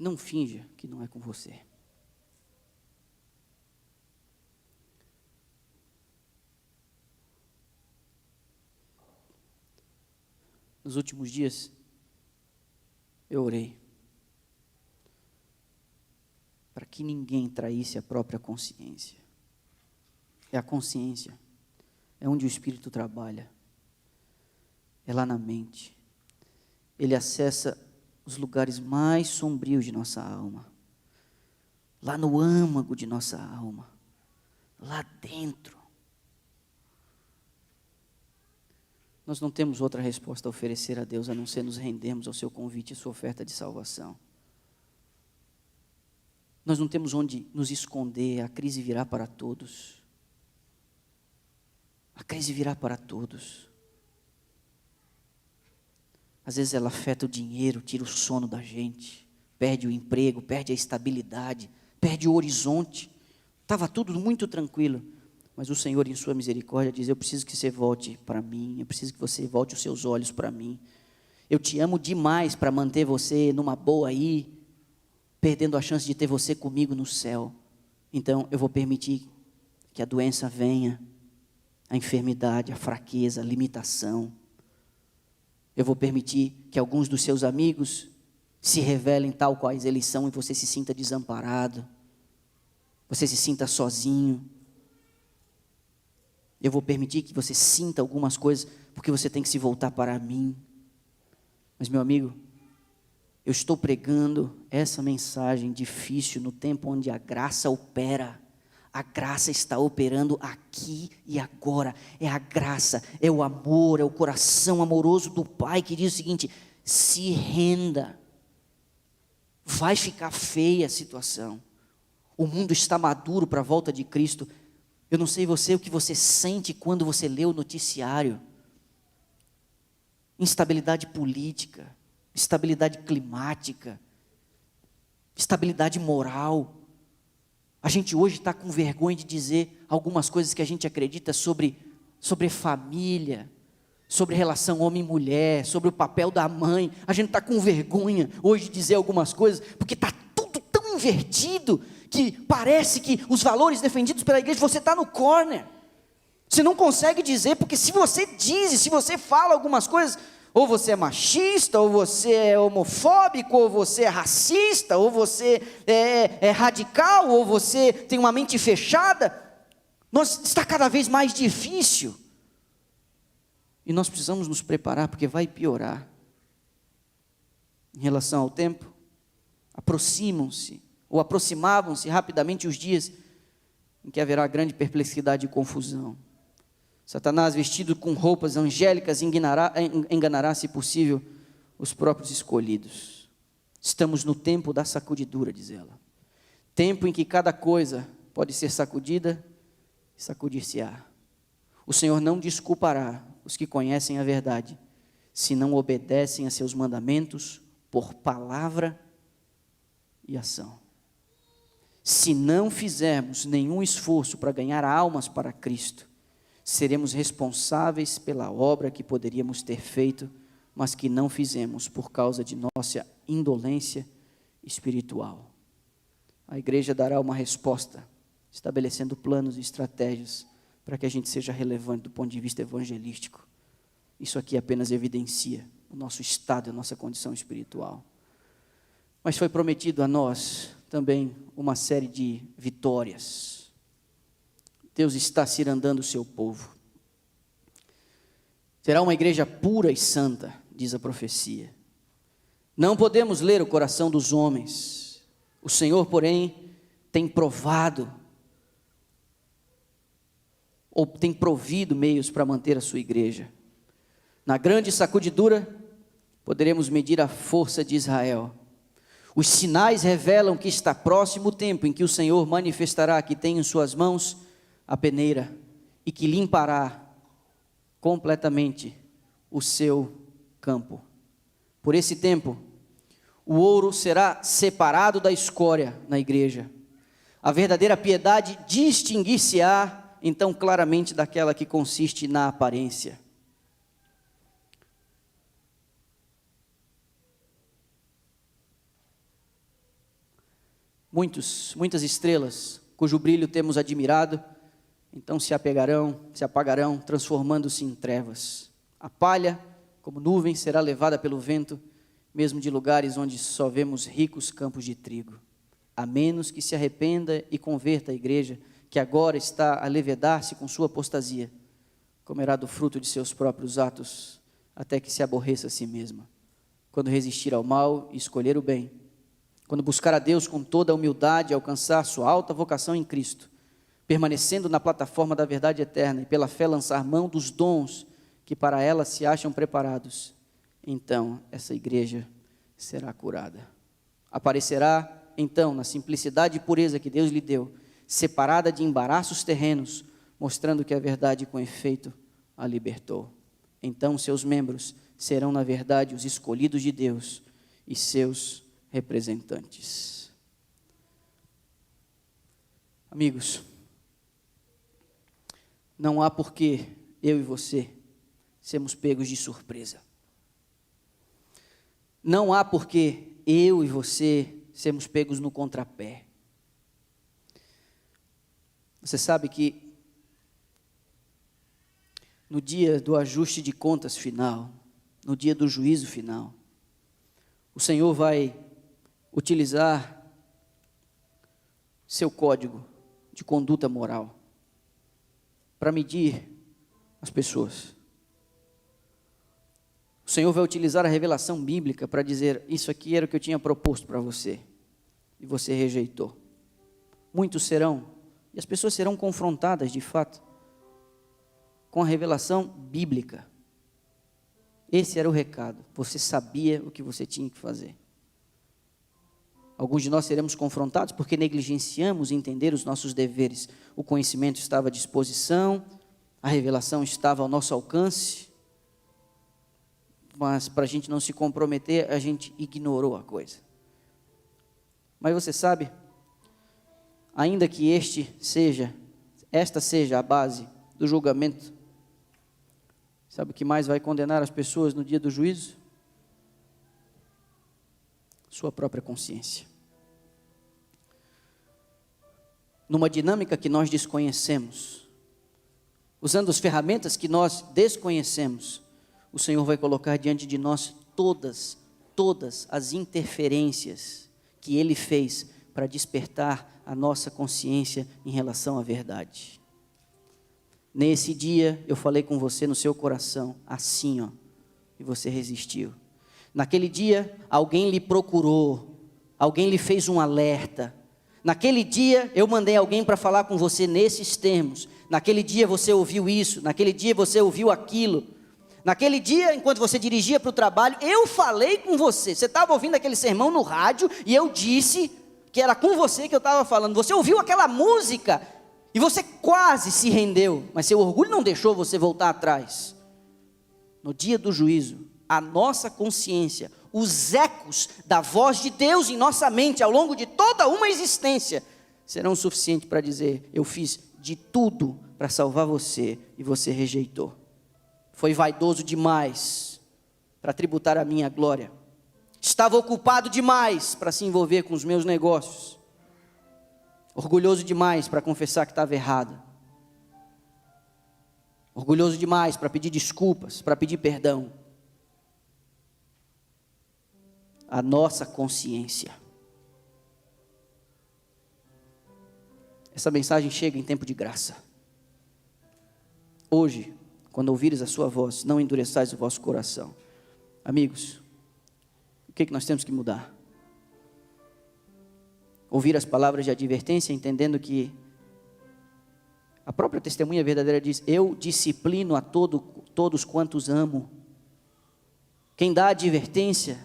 Não finja que não é com você. Nos últimos dias, eu orei para que ninguém traísse a própria consciência. É a consciência, é onde o Espírito trabalha, é lá na mente. Ele acessa os lugares mais sombrios de nossa alma, lá no âmago de nossa alma, lá dentro. Nós não temos outra resposta a oferecer a Deus, a não ser nos rendermos ao seu convite e sua oferta de salvação. Nós não temos onde nos esconder, a crise virá para todos. A crise virá para todos. Às vezes ela afeta o dinheiro, tira o sono da gente, perde o emprego, perde a estabilidade, perde o horizonte. Estava tudo muito tranquilo, mas o Senhor, em sua misericórdia, diz: eu preciso que você volte para mim, eu preciso que você volte os seus olhos para mim. Eu te amo demais para manter você numa boa aí, perdendo a chance de ter você comigo no céu. Então eu vou permitir que a doença venha, a enfermidade, a fraqueza, a limitação. Eu vou permitir que alguns dos seus amigos se revelem tal quais eles são e você se sinta desamparado, você se sinta sozinho. Eu vou permitir que você sinta algumas coisas, porque você tem que se voltar para mim. Mas, meu amigo, eu estou pregando essa mensagem difícil no tempo onde a graça opera. A graça está operando aqui e agora. É a graça, é o amor, é o coração amoroso do Pai que diz o seguinte: se renda. Vai ficar feia a situação. O mundo está maduro para a volta de Cristo. Eu não sei você, o que você sente quando você lê o noticiário. Instabilidade política, instabilidade climática, instabilidade moral. A gente hoje está com vergonha de dizer algumas coisas que a gente acredita sobre família, sobre relação homem e mulher, sobre o papel da mãe. A gente está com vergonha hoje de dizer algumas coisas, porque está tudo tão invertido, que parece que os valores defendidos pela igreja, você está no corner. Você não consegue dizer, porque se você diz, se você fala algumas coisas, ou você é machista, ou você é homofóbico, ou você é racista, ou você é radical, ou você tem uma mente fechada, está cada vez mais difícil. E nós precisamos nos preparar, porque vai piorar. Em relação ao tempo, aproximavam-se rapidamente os dias em que haverá grande perplexidade e confusão. Satanás, vestido com roupas angélicas, enganará, se possível, os próprios escolhidos. Estamos no tempo da sacudidura, diz ela. Tempo em que cada coisa pode ser sacudida e sacudir-se-á. O Senhor não desculpará os que conhecem a verdade, se não obedecem a seus mandamentos por palavra e ação. Se não fizermos nenhum esforço para ganhar almas para Cristo, seremos responsáveis pela obra que poderíamos ter feito, mas que não fizemos por causa de nossa indolência espiritual. A igreja dará uma resposta, estabelecendo planos e estratégias para que a gente seja relevante do ponto de vista evangelístico. Isso aqui apenas evidencia o nosso estado, a nossa condição espiritual. Mas foi prometido a nós também uma série de vitórias. Deus está cirandando o seu povo. Será uma igreja pura e santa, diz a profecia. Não podemos ler o coração dos homens. O Senhor, porém, tem provado, ou tem provido meios para manter a sua igreja. Na grande sacudidura, poderemos medir a força de Israel. Os sinais revelam que está próximo o tempo em que o Senhor manifestará que tem em suas mãos a peneira e que limpará completamente o seu campo. Por esse tempo, o ouro será separado da escória na igreja. A verdadeira piedade distinguir-se-á então claramente daquela que consiste na aparência. Muitas estrelas, cujo brilho temos admirado, então se apagarão, transformando-se em trevas. A palha, como nuvem, será levada pelo vento, mesmo de lugares onde só vemos ricos campos de trigo. A menos que se arrependa e converta a igreja, que agora está a levedar-se com sua apostasia, comerá do fruto de seus próprios atos, até que se aborreça a si mesma. Quando resistir ao mal e escolher o bem, quando buscar a Deus com toda a humildade e alcançar sua alta vocação em Cristo, permanecendo na plataforma da verdade eterna e pela fé lançar mão dos dons que para ela se acham preparados, então essa igreja será curada. Aparecerá então na simplicidade e pureza que Deus lhe deu, separada de embaraços terrenos, mostrando que a verdade com efeito a libertou. Então seus membros serão na verdade os escolhidos de Deus e seus representantes. Amigos, não há por que eu e você sermos pegos de surpresa. Não há por que eu e você sermos pegos no contrapé. Você sabe que no dia do ajuste de contas final, no dia do juízo final, o Senhor vai utilizar seu código de conduta moral para medir as pessoas. O Senhor vai utilizar a revelação bíblica para dizer: isso aqui era o que eu tinha proposto para você, e você rejeitou. Muitos serão, e as pessoas serão confrontadas de fato, com a revelação bíblica. Esse era o recado, você sabia o que você tinha que fazer. Alguns de nós seremos confrontados porque negligenciamos entender os nossos deveres. O conhecimento estava à disposição, a revelação estava ao nosso alcance, mas para a gente não se comprometer, a gente ignorou a coisa. Mas você sabe, ainda que esta seja a base do julgamento, sabe o que mais vai condenar as pessoas no dia do juízo? Sua própria consciência. Numa dinâmica que nós desconhecemos, usando as ferramentas que nós desconhecemos, o Senhor vai colocar diante de nós todas as interferências que Ele fez para despertar a nossa consciência em relação à verdade. Nesse dia, eu falei com você no seu coração, assim, e você resistiu. Naquele dia, alguém lhe procurou, alguém lhe fez um alerta. Naquele dia, eu mandei alguém para falar com você nesses termos. Naquele dia, você ouviu isso, naquele dia, você ouviu aquilo. Naquele dia, enquanto você dirigia para o trabalho, eu falei com você. Você estava ouvindo aquele sermão no rádio e eu disse que era com você que eu estava falando. Você ouviu aquela música E você quase se rendeu, mas seu orgulho não deixou você voltar atrás. No dia do juízo, a nossa consciência, os ecos da voz de Deus em nossa mente ao longo de toda uma existência, serão suficientes para dizer: eu fiz de tudo para salvar você e você rejeitou. Foi vaidoso demais para tributar a minha glória. Estava ocupado demais para se envolver com os meus negócios. Orgulhoso demais para confessar que estava errado. Orgulhoso demais para pedir desculpas, para pedir perdão. A nossa consciência. Essa mensagem chega em tempo de graça. Hoje, quando ouvires a sua voz, não endureçais o vosso coração. Amigos, o que nós temos que mudar? Ouvir as palavras de advertência, entendendo que a própria testemunha verdadeira diz: eu disciplino a todos quantos amo. Quem dá advertência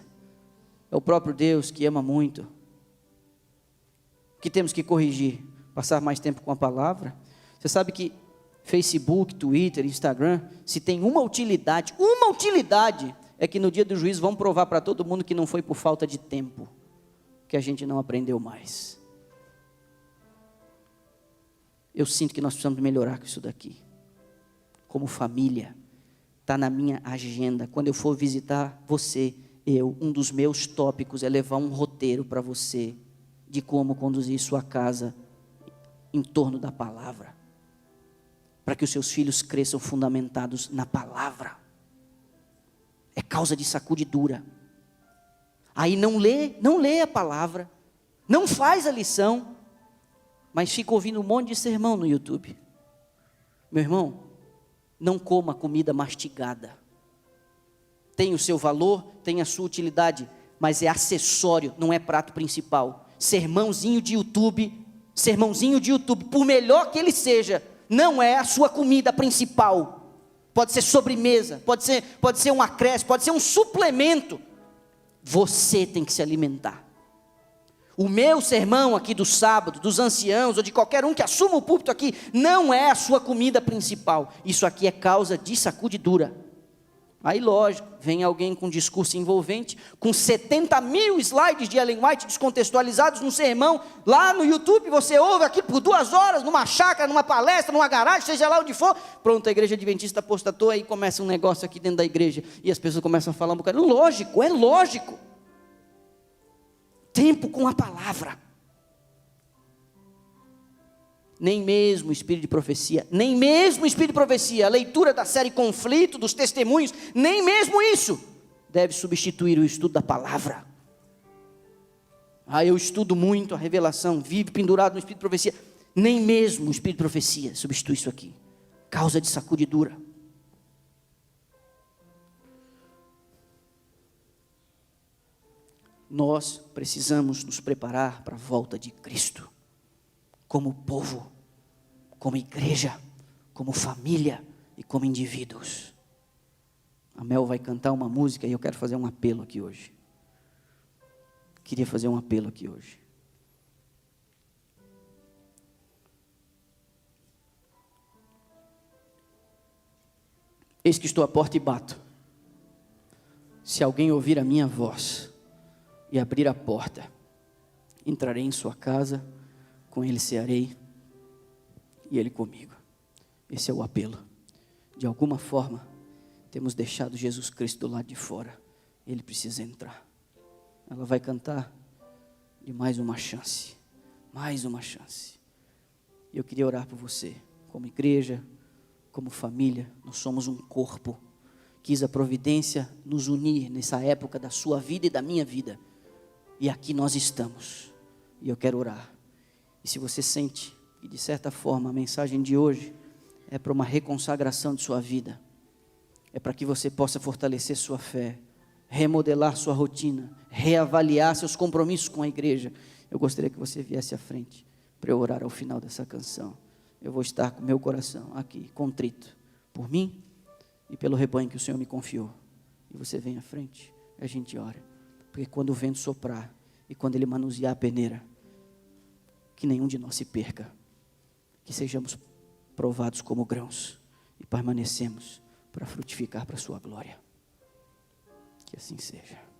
é o próprio Deus, que ama muito. O que temos que corrigir? Passar mais tempo com a palavra. Você sabe que Facebook, Twitter, Instagram, se tem uma utilidade, é que no dia do juízo vão provar para todo mundo que não foi por falta de tempo, que a gente não aprendeu mais. Eu sinto que nós precisamos melhorar com isso daqui. Como família, está na minha agenda. Quando eu for visitar você, um dos meus tópicos é levar um roteiro para você, de como conduzir sua casa em torno da palavra, para que os seus filhos cresçam fundamentados na palavra. É causa de sacudidura. Aí não lê a palavra, não faz a lição, mas fica ouvindo um monte de sermão no YouTube. Meu irmão, não coma comida mastigada. Tem o seu valor, tem a sua utilidade, mas é acessório, não é prato principal. Sermãozinho de YouTube, por melhor que ele seja, não é a sua comida principal. Pode ser sobremesa, pode ser um acréscimo, pode ser um suplemento. Você tem que se alimentar. O meu sermão aqui do sábado, dos anciãos, ou de qualquer um que assuma o púlpito aqui, não é a sua comida principal. Isso aqui é causa de sacudidura. Aí lógico, vem alguém com um discurso envolvente, com 70 mil slides de Ellen White descontextualizados no sermão, lá no YouTube, você ouve aqui por 2 horas, numa chácara, numa palestra, numa garagem, seja lá onde for, pronto, a igreja adventista apostatou, aí começa um negócio aqui dentro da igreja, e as pessoas começam a falar um bocado, é lógico, tempo com a palavra. Nem mesmo o espírito de profecia, a leitura da série Conflito, dos testemunhos, nem mesmo isso deve substituir o estudo da palavra. Eu estudo muito a revelação, vivo pendurado no espírito de profecia. Nem mesmo o espírito de profecia substitui isso aqui. Causa de sacudidura. Nós precisamos nos preparar para a volta de Cristo. Como povo, como igreja, como família e como indivíduos. A Mel vai cantar uma música e eu quero fazer um apelo aqui hoje. Queria fazer um apelo aqui hoje. Eis que estou à porta e bato. Se alguém ouvir a minha voz e abrir a porta, entrarei em sua casa, com ele cearei e ele comigo. Esse é o apelo. De alguma forma, temos deixado Jesus Cristo do lado de fora. Ele precisa entrar. Ela vai cantar de mais uma chance. Mais uma chance. E eu queria orar por você. Como igreja, como família, nós somos um corpo. Quis a providência nos unir nessa época da sua vida e da minha vida. E aqui nós estamos. E eu quero orar. E se você sente que de certa forma a mensagem de hoje é para uma reconsagração de sua vida, é para que você possa fortalecer sua fé, remodelar sua rotina, reavaliar seus compromissos com a igreja, eu gostaria que você viesse à frente para eu orar ao final dessa canção. Eu vou estar com meu coração aqui, contrito, por mim e pelo rebanho que o Senhor me confiou. E você vem à frente e a gente ora, porque quando o vento soprar e quando ele manusear a peneira, que nenhum de nós se perca, que sejamos provados como grãos e permanecemos para frutificar para a sua glória. Que assim seja.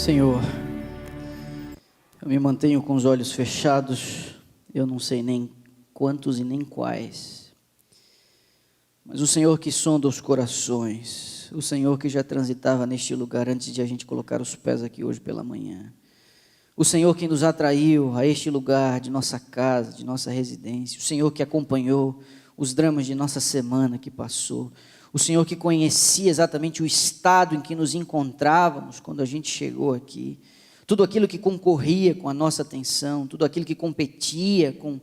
Senhor, eu me mantenho com os olhos fechados, eu não sei nem quantos e nem quais, mas o Senhor que sonda os corações, o Senhor que já transitava neste lugar antes de a gente colocar os pés aqui hoje pela manhã, o Senhor que nos atraiu a este lugar de nossa casa, de nossa residência, o Senhor que acompanhou os dramas de nossa semana que passou, o Senhor que conhecia exatamente o estado em que nos encontrávamos quando a gente chegou aqui, tudo aquilo que concorria com a nossa atenção, tudo aquilo que competia com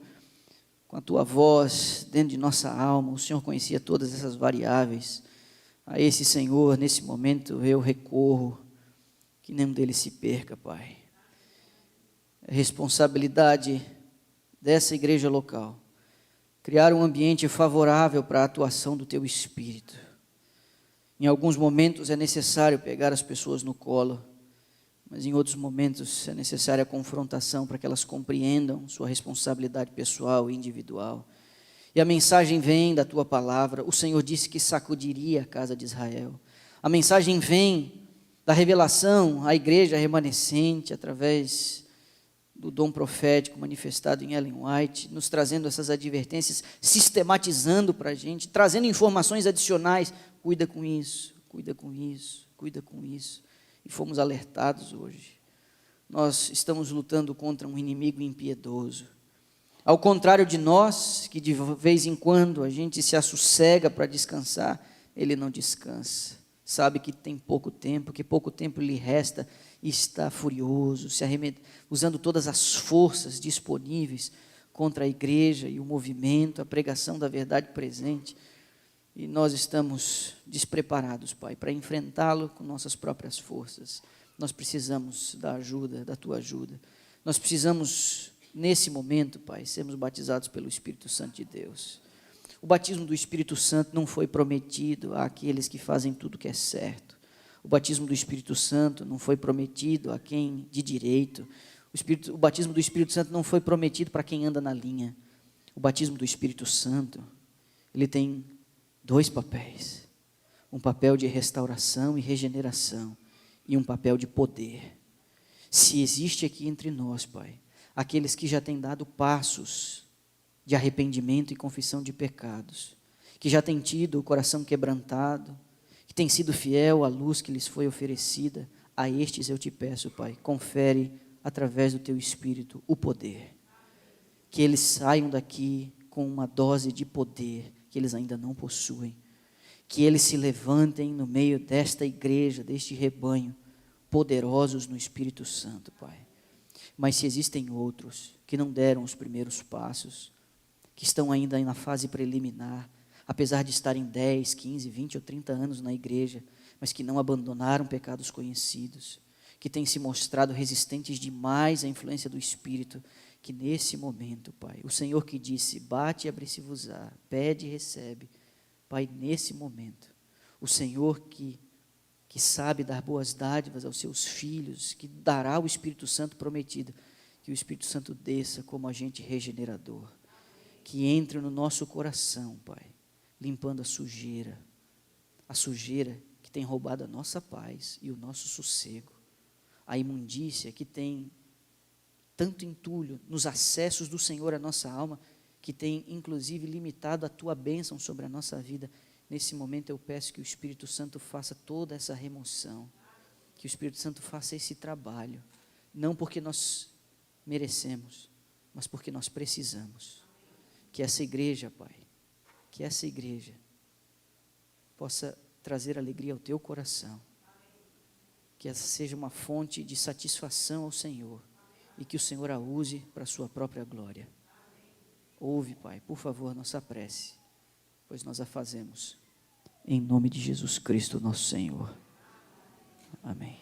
a Tua voz dentro de nossa alma, o Senhor conhecia todas essas variáveis. A esse Senhor, nesse momento, eu recorro, que nenhum deles se perca, Pai. É responsabilidade dessa igreja local criar um ambiente favorável para a atuação do Teu Espírito. Em alguns momentos é necessário pegar as pessoas no colo, mas em outros momentos é necessária a confrontação para que elas compreendam sua responsabilidade pessoal e individual. E a mensagem vem da Tua palavra. O Senhor disse que sacudiria a casa de Israel. A mensagem vem da revelação à igreja remanescente através do dom profético manifestado em Ellen White, nos trazendo essas advertências, sistematizando para a gente, trazendo informações adicionais. Cuida com isso, cuida com isso, cuida com isso. E fomos alertados hoje. Nós estamos lutando contra um inimigo impiedoso. Ao contrário de nós, que de vez em quando a gente se assossega para descansar, ele não descansa. Sabe que tem pouco tempo, que pouco tempo lhe resta e está furioso, usando todas as forças disponíveis contra a igreja e o movimento, a pregação da verdade presente. E nós estamos despreparados, Pai, para enfrentá-lo com nossas próprias forças. Nós precisamos da ajuda, da Tua ajuda. Nós precisamos, nesse momento, Pai, sermos batizados pelo Espírito Santo de Deus. O batismo do Espírito Santo não foi prometido àqueles que fazem tudo que é certo. O batismo do Espírito Santo não foi prometido a quem de direito. O batismo do Espírito Santo não foi prometido para quem anda na linha. O batismo do Espírito Santo, ele tem dois papéis. Um papel de restauração e regeneração e um papel de poder. Se existe aqui entre nós, Pai, aqueles que já têm dado passos de arrependimento e confissão de pecados, que já têm tido o coração quebrantado, que têm sido fiel à luz que lhes foi oferecida, a estes eu te peço, Pai, confere através do Teu Espírito o poder. Que eles saiam daqui com uma dose de poder que eles ainda não possuem. Que eles se levantem no meio desta igreja, deste rebanho, poderosos no Espírito Santo, Pai. Mas se existem outros que não deram os primeiros passos, que estão ainda na fase preliminar, apesar de estarem 10, 15, 20 ou 30 anos na igreja, mas que não abandonaram pecados conhecidos, que têm se mostrado resistentes demais à influência do Espírito, que nesse momento, Pai, o Senhor que disse, bate e abre-se-vos-á, pede e recebe, Pai, nesse momento, o Senhor que sabe dar boas dádivas aos seus filhos, que dará o Espírito Santo prometido, que o Espírito Santo desça como agente regenerador, que entre no nosso coração, Pai, limpando a sujeira que tem roubado a nossa paz e o nosso sossego, a imundícia que tem tanto entulho nos acessos do Senhor à nossa alma, que tem inclusive limitado a Tua bênção sobre a nossa vida. Nesse momento eu peço que o Espírito Santo faça toda essa remoção, que o Espírito Santo faça esse trabalho, não porque nós merecemos, mas porque nós precisamos. Que essa igreja, Pai, que essa igreja possa trazer alegria ao Teu coração, que essa seja uma fonte de satisfação ao Senhor, e que o Senhor a use para a sua própria glória. Ouve, Pai, por favor, nossa prece, pois nós a fazemos em nome de Jesus Cristo, nosso Senhor. Amém.